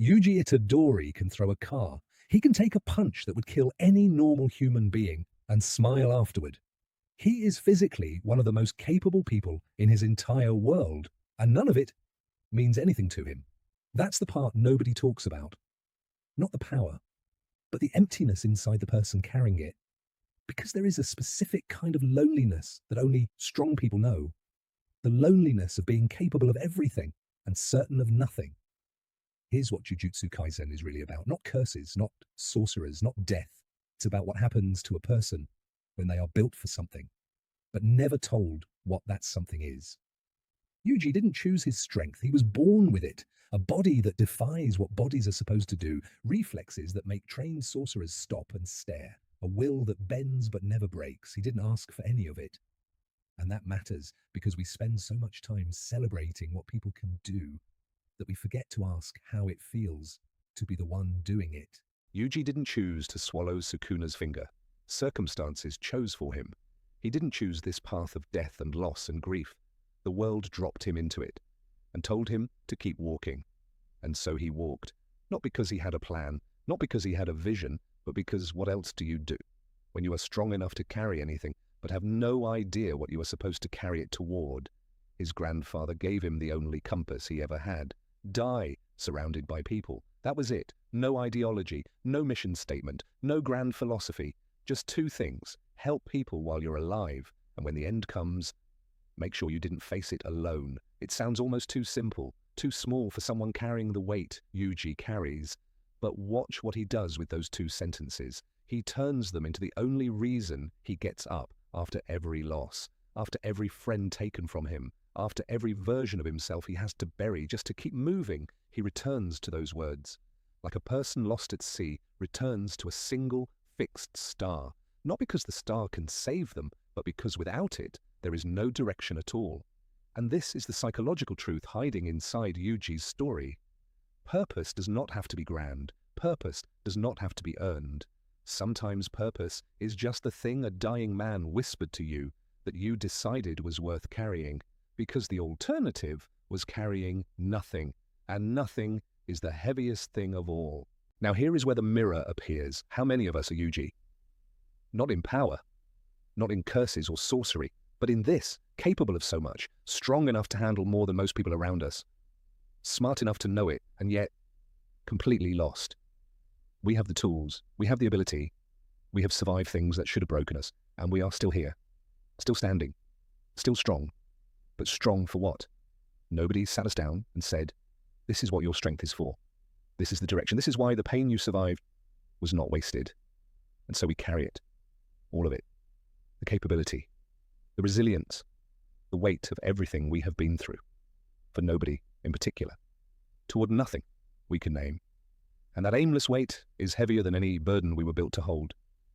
Yuji Itadori can throw a car. He can take a punch that would kill any normal human being and smile afterward. He is physically one of the most capable people in his entire world, and none of it means anything to him. That's the part nobody talks about. Not the power, but the emptiness inside the person carrying it. Because there is a specific kind of loneliness that only strong people know. The loneliness of being capable of everything and certain of nothing. Here's what Jujutsu Kaisen is really about. Not curses, not sorcerers, not death. It's about what happens to a person when they are built for something, but never told what that something is. Yuji didn't choose his strength. He was born with it. A body that defies what bodies are supposed to do. Reflexes that make trained sorcerers stop and stare. A will that bends but never breaks. He didn't ask for any of it. And that matters because we spend so much time celebrating what people can do that we forget to ask how it feels to be the one doing it. Yuji didn't choose to swallow Sukuna's finger. Circumstances chose for him. He didn't choose this path of death and loss and grief. The world dropped him into it and told him to keep walking. And so he walked, not because he had a plan, not because he had a vision, but because what else do you do when you are strong enough to carry anything, but have no idea what you are supposed to carry it toward? His grandfather gave him the only compass he ever had. Die, surrounded by people. That was it. No ideology, no mission statement, no grand philosophy. Just two things. Help people while you're alive, and when the end comes, make sure you didn't face it alone. It sounds almost too simple, too small for someone carrying the weight Yuji carries. But watch what he does with those two sentences. He turns them into the only reason he gets up after every loss, after every friend taken from him, after every version of himself he has to bury just to keep moving. He returns to those words. Like a person lost at sea returns to a single fixed star, not because the star can save them, but because without it, there is no direction at all. And this is the psychological truth hiding inside Yuji's story. Purpose does not have to be grand. Purpose does not have to be earned. Sometimes purpose is just the thing a dying man whispered to you that you decided was worth carrying, because the alternative was carrying nothing, and nothing is the heaviest thing of all. Now here is where the mirror appears. How many of us are Yuji? Not in power, not in curses or sorcery, but in this, capable of so much, strong enough to handle more than most people around us, smart enough to know it, and yet completely lost. We have the tools, we have the ability, we have survived things that should have broken us, and we are still here, still standing, still strong. But strong for what? Nobody sat us down and said, this is what your strength is for. This is the direction. This is why the pain you survived was not wasted. And so we carry it, all of it, the capability, the resilience, the weight of everything we have been through, for nobody in particular, toward nothing we can name. And that aimless weight is heavier than any burden we were built to hold.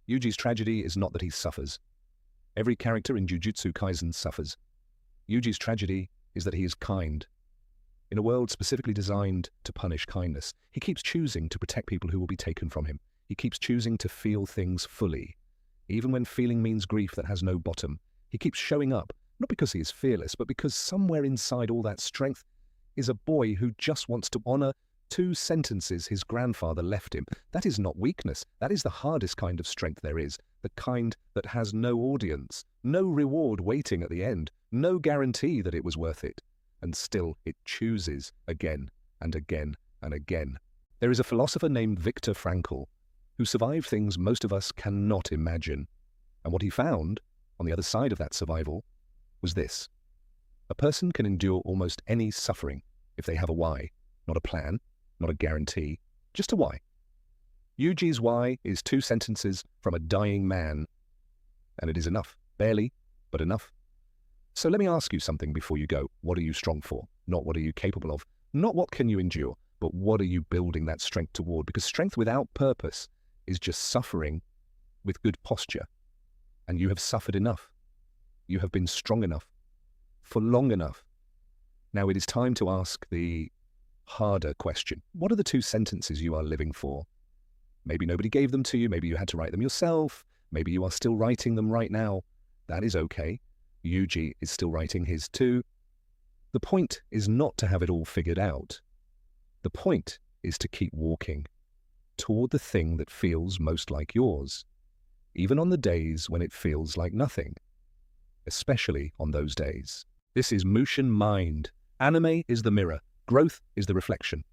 Yuji's tragedy is not that he suffers. Every character in Jujutsu Kaisen suffers. Yuji's tragedy is that he is kind. In a world specifically designed to punish kindness, he keeps choosing to protect people who will be taken from him. He keeps choosing to feel things fully. Even when feeling means grief that has no bottom, he keeps showing up, not because he is fearless, but because somewhere inside all that strength is a boy who just wants to honor two sentences his grandfather left him. That is not weakness. That is the hardest kind of strength there is, the kind that has no audience, no reward waiting at the end, no guarantee that it was worth it. And still it chooses again and again and again. There is a philosopher named Viktor Frankl who survived things most of us cannot imagine. And what he found, on the other side of that survival, was this. A person can endure almost any suffering if they have a why, not a plan, not a guarantee, just a why. Yuji's why is two sentences from a dying man, and it is enough. Barely, but enough. So let me ask you something before you go. What are you strong for? Not what are you capable of? Not what can you endure, but what are you building that strength toward? Because strength without purpose is just suffering with good posture. And you have suffered enough. You have been strong enough for long enough. Now it is time to ask the harder question. What are the two sentences you are living for? Maybe nobody gave them to you. Maybe you had to write them yourself. Maybe you are still writing them right now. That is okay. Yuji is still writing his too. The point is not to have it all figured out. The point is to keep walking toward the thing that feels most like yours, even on the days when it feels like nothing, especially on those days. This is Mushin Mind. Anime is the mirror. Growth is the reflection.